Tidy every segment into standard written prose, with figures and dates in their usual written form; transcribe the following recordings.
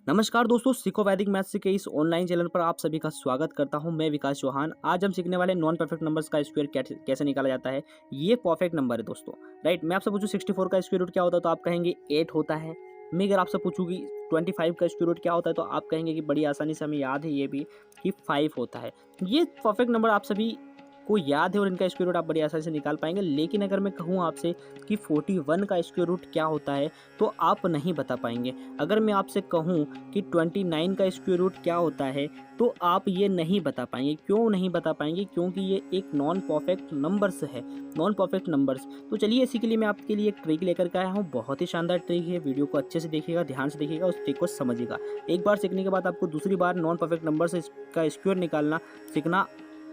नमस्कार दोस्तों, सीखो वैदिक मैथ्स के इस ऑनलाइन चैनल पर आप सभी का स्वागत करता हूं। मैं विकास चौहान। आज हम सीखने वाले नॉन परफेक्ट नंबर्स का स्क्वायर कैसे निकाला जाता है। ये परफेक्ट नंबर है दोस्तों, राइट। मैं आपसे पूछूं 64 का स्क्वायर रूट क्या होता है तो आप कहेंगे 8 होता है। मैं अगर आपसे पूछूंगी 25 का स्क्वायर रूट क्या होता है तो आप कहेंगे कि बड़ी आसानी से हमें याद है ये भी कि 5 होता है। ये परफेक्ट नंबर आप सभी को याद है और इनका स्क्वायर रूट आप बड़ी आसानी से निकाल पाएंगे। लेकिन अगर मैं कहूँ आपसे कि 41 का स्क्वायर रूट क्या होता है तो आप नहीं बता पाएंगे। अगर मैं आपसे कहूँ कि 29 का स्क्वायर रूट क्या होता है तो आप ये नहीं बता पाएंगे। क्यों नहीं बता पाएंगे? क्योंकि ये एक नॉन परफेक्ट नंबर्स है, नॉन परफेक्ट नंबर्स। तो चलिए इसी के लिए मैं आपके लिए एक ट्रिक लेकर के आया हूँ। बहुत ही शानदार ट्रिक है। वीडियो को अच्छे से देखिएगा, ध्यान से देखिएगा, उस ट्रिक को समझिएगा। एक बार सीखने के बाद आपको दूसरी बार नॉन परफेक्ट नंबर से का स्क्वायर निकालना सीखना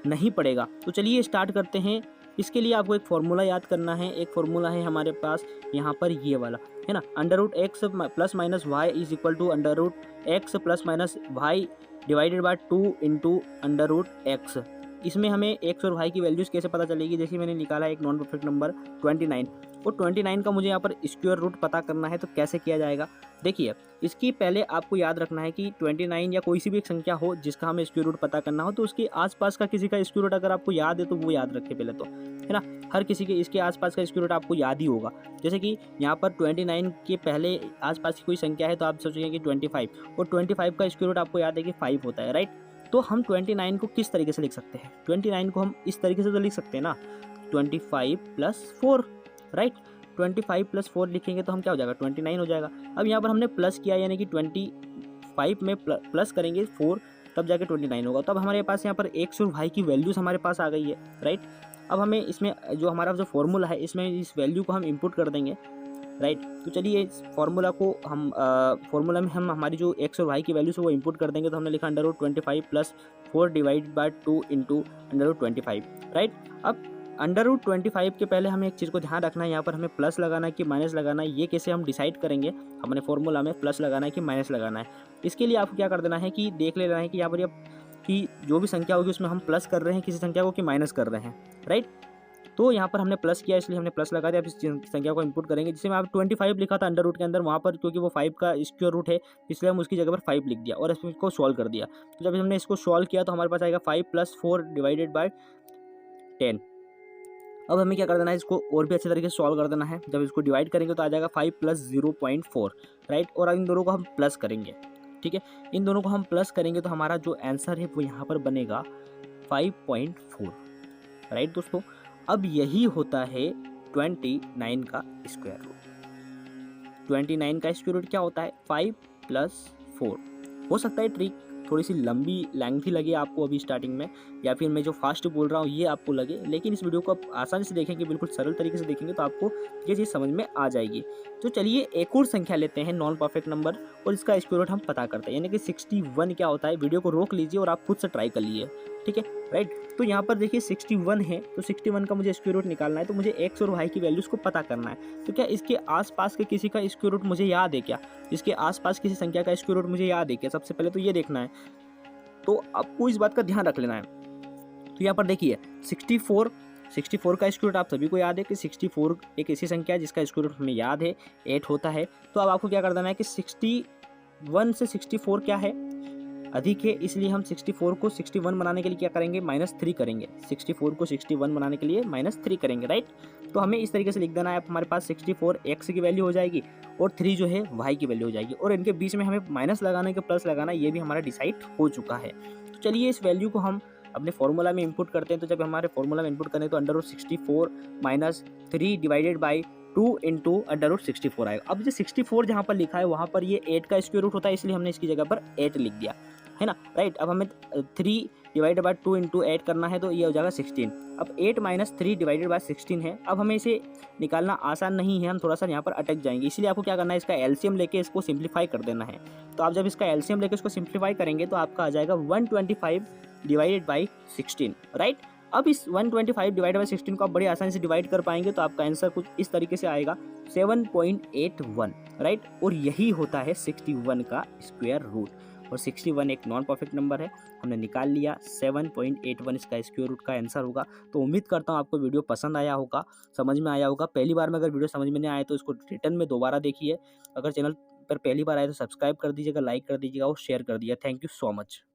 नहीं पड़ेगा। तो चलिए स्टार्ट करते हैं। इसके लिए आपको एक फॉर्मूला याद करना है। एक फॉर्मूला है हमारे पास यहाँ पर ये वाला, है ना। Under root X plus minus Y is equal to under root X plus minus Y divided by 2 into under root X. इसमें हमें एक्स और वाई की वैल्यूज़ कैसे पता चलेगी? जैसे मैंने निकाला है एक नॉन परफेक्ट नंबर 29, और 29 का मुझे यहाँ पर स्क्वायर रूट पता करना है। तो कैसे किया जाएगा? देखिए, इसकी पहले आपको याद रखना है कि 29 या कोई सी भी एक संख्या हो जिसका हमें स्क्वायर रूट पता करना हो तो उसके आसपास का किसी का स्क्वायर रूट अगर आपको याद है तो वो याद रखें पहले तो, है ना। हर किसी के इसके आसपास का स्क्वायर रूट आपको याद ही होगा। जैसे कि यहाँ पर 29 के पहले आसपास की कोई संख्या है तो आप सोचेंगे कि 25, और 25 का स्क्वायर रूट आपको याद है कि 5 होता है, राइट। तो हम 29 को किस तरीके से लिख सकते हैं? 29 को हम इस तरीके से तो लिख सकते हैं ना, 25 प्लस 4, राइट। 25 प्लस 4 लिखेंगे तो हम क्या हो जाएगा? 29 हो जाएगा। अब यहाँ पर हमने प्लस किया, यानी कि 25 में प्लस करेंगे 4, तब जाके 29 होगा। तब हमारे पास यहाँ पर एक्स और वाई की वैल्यूज़ हमारे पास आ गई है, राइट। अब हमें इसमें जो हमारा जो फॉर्मूला है इसमें इस वैल्यू को हम इंपुट कर देंगे, राइट। तो चलिए इस फार्मूला को हम फार्मूला में हम हमारी जो एक्स और वाई की वैल्यूज है वो इंपुट कर देंगे। तो हमने लिखा under root 25 plus 4 divide by 2 into under root 25, right. अब अंडर रूट 25 के पहले हमें एक चीज़ को ध्यान रखना है, यहाँ पर हमें प्लस लगाना है कि माइनस लगाना है, ये कैसे हम डिसाइड करेंगे? हमने फॉर्मूला में प्लस लगाना है कि माइनस लगाना है। इसके लिए आपको क्या कर देना है कि देख लेना है कि यहाँ पर कि जो भी संख्या होगी उसमें हम प्लस कर रहे हैं किसी संख्या को कि माइनस कर रहे हैं, राइट। तो यहाँ पर हमने प्लस किया इसलिए हमने प्लस लगा दिया। अब इस संख्या को इंपुट करेंगे। जिसमें आप 25 लिखा था अंडर रूट के अंदर, वहाँ पर क्योंकि वो 5 का स्क्वायर रूट है इसलिए हम उसकी जगह पर 5 लिख दिया और इसको सॉल्व कर दिया। तो जब हमने इसको सॉल्व किया तो हमारे पास आएगा 5 प्लस 4 डिवाइडेड बाय 10। अब हमें क्या कर देना है? इसको और भी अच्छे तरीके से सॉल्व कर देना है। जब इसको डिवाइड करेंगे तो आ जाएगा 5 प्लस 0.4, राइट। और इन दोनों को हम प्लस करेंगे, ठीक है। इन दोनों को हम प्लस करेंगे तो हमारा जो आंसर है वो यहाँ पर बनेगा 5.4, राइट दोस्तों। अब यही होता है 29 का स्क्वायर रूट। 29 का स्क्वायर रूट क्या होता है? 5 प्लस 4। हो सकता है ट्रिक थोड़ी सी लंबी लेंथी लगे आपको अभी स्टार्टिंग में, या फिर मैं जो फास्ट बोल रहा हूँ ये आपको लगे, लेकिन इस वीडियो को आप आसानी से देखेंगे, बिल्कुल सरल तरीके से देखेंगे तो आपको ये चीज़ समझ में आ जाएगी। तो चलिए एक और संख्या लेते हैं नॉन परफेक्ट नंबर, और इसका स्क्वायर रूट हम पता करते हैं, यानी कि 61 क्या होता है। वीडियो को रोक लीजिए और आप खुद से ट्राई कर लीजिए, ठीक है, राइट। तो यहाँ पर देखिए 61 है, तो 61 का मुझे स्क्वायर रूट निकालना है। तो मुझे एक्स और वाई की वैल्यूज को पता करना है। तो क्या इसके आसपास के किसी का स्क्वायर रूट मुझे याद है क्या? इसके आसपास किसी संख्या का स्क्वायर रूट मुझे याद है क्या? सबसे पहले तो ये देखना है। तो आपको इस बात का ध्यान रख लेना है। तो यहाँ पर देखिए 64 का स्क्वायर रूट आप सभी को याद है कि 64 एक ऐसी संख्या है जिसका स्क्वायर रूट हमें याद है 8 होता है। तो अब आपको क्या कर देना है कि 61 से 64 क्या है? अधिक है, इसलिए हम 64 को 61 बनाने के लिए क्या करेंगे? -3 करेंगे। 64 को 61 बनाने के लिए -3 करेंगे, राइट। तो हमें इस तरीके से लिख देना है। हमारे पास 64 एक्स की वैल्यू हो जाएगी और 3 जो है वाई की वैल्यू हो जाएगी, और इनके बीच में हमें माइनस लगाना है कि प्लस लगाना है, ये भी हमारा डिसाइड हो चुका है। तो चलिए इस वैल्यू को हम अपने फॉर्मूला में इंपुट करते हैं। तो जब हमारे फॉर्मूला में इंपुट करें तो under root 64 minus 3 divided by 2 into under root 64 आएगा। अब जो 64 जहाँ पर लिखा है वहाँ पर ये 8 का स्क्वायर रूट होता है, इसलिए हमने इसकी जगह पर 8 लिख दिया, है ना, राइट। अब हमें 3 डिवाइडेड बाय 2 इंटू 8 करना है तो ये हो जाएगा 16। अब 8 माइनस 3 डिवाइडेड बाय 16 है। अब हमें इसे निकालना आसान नहीं है, हम थोड़ा सा यहाँ पर अटक जाएंगे, इसलिए आपको क्या करना है? इसका एलसीएम लेके इसको सिंप्लीफाई कर देना है। तो आप जब इसका एलसीएम लेके इसको सिंप्लीफाई करेंगे तो आपका आ जाएगा 125 डिवाइडेड बाई 16, राइट। अब इस 125 डिवाइड बाई 16 को आप बड़ी आसानी से डिवाइड कर पाएंगे तो आपका आंसर कुछ इस तरीके से आएगा 7.81, राइट। और यही होता है 61 का स्क्वायर रूट। और 61 एक नॉन परफेक्ट नंबर है, हमने निकाल लिया। 7.81 इसका स्क्वायर रूट का आंसर होगा। तो उम्मीद करता हूँ आपको वीडियो पसंद आया होगा, समझ में आया होगा। पहली बार में अगर वीडियो समझ में नहीं आए तो इसको रिटर्न में दोबारा देखिए। अगर चैनल पर पहली बार आए तो सब्सक्राइब कर दीजिएगा, लाइक कर दीजिएगा और शेयर कर दीजिएगा। Thank you so much.